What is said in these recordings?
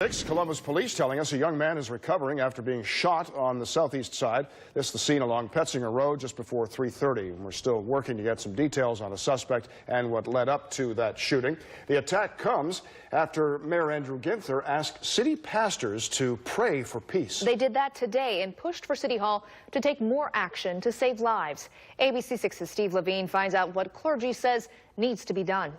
6, Columbus police telling us a young man is recovering after being shot on the southeast side. This is the scene along Petzinger Road just before 3:30. We're still working to get some details on the suspect and what led up to that shooting. The attack comes after Mayor Andrew Ginther asked city pastors to pray for peace. They did that today and pushed for City Hall to take more action to save lives. ABC 6's Steve Levine finds out what clergy says needs to be done.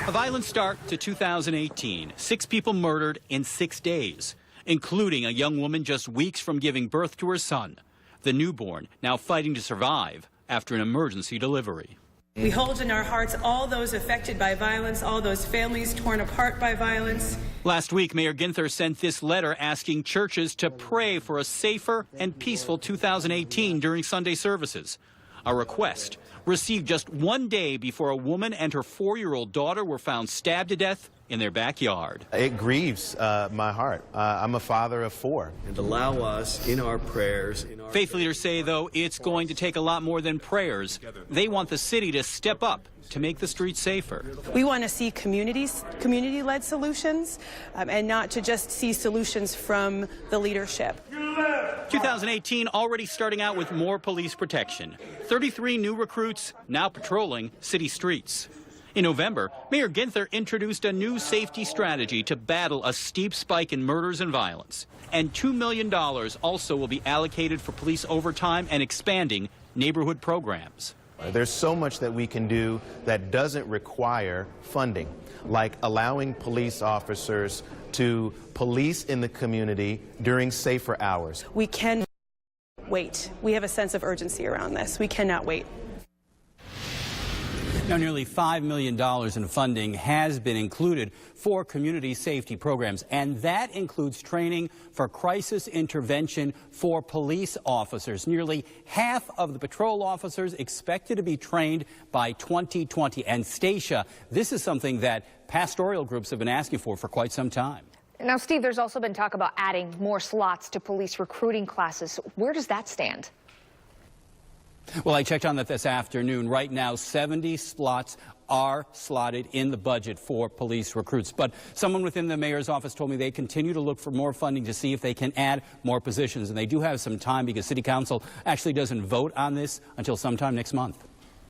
A violent start to 2018. 6 people murdered in 6 days, including a young woman just weeks from giving birth to her son. The newborn now fighting to survive after an emergency delivery. We hold in our hearts all those affected by violence, all those families torn apart by violence. Last week, Mayor Ginther sent this letter asking churches to pray for a safer and peaceful 2018 during Sunday services. A request received just 1 day before a woman and her 4-year-old daughter were found stabbed to death in their backyard. It grieves my heart. I'm a father of 4. And allow us in our prayers. Faith leaders say, though, it's going to take a lot more than prayers. They want the city to step up to make the streets safer. We want to see community-led solutions and not to just see solutions from the leadership. 2018 already starting out with more police protection. 33 new recruits now patrolling city streets. In November, Mayor Ginther introduced a new safety strategy to battle a steep spike in murders and violence. And $2 million also will be allocated for police overtime and expanding neighborhood programs. There's so much that we can do that doesn't require funding, like allowing police officers to police in the community during safer hours. We can wait. We have a sense of urgency around this. We cannot wait. Now, nearly $5 million in funding has been included for community safety programs, and that includes training for crisis intervention for police officers. Nearly half of the patrol officers expected to be trained by 2020. And Stacia, this is something that pastoral groups have been asking for quite some time. Now, Steve, there's also been talk about adding more slots to police recruiting classes. Where does that stand? Well, I checked on that this afternoon. Right now, 70 slots are slotted in the budget for police recruits. But someone within the mayor's office told me they continue to look for more funding to see if they can add more positions. And they do have some time because City Council actually doesn't vote on this until sometime next month.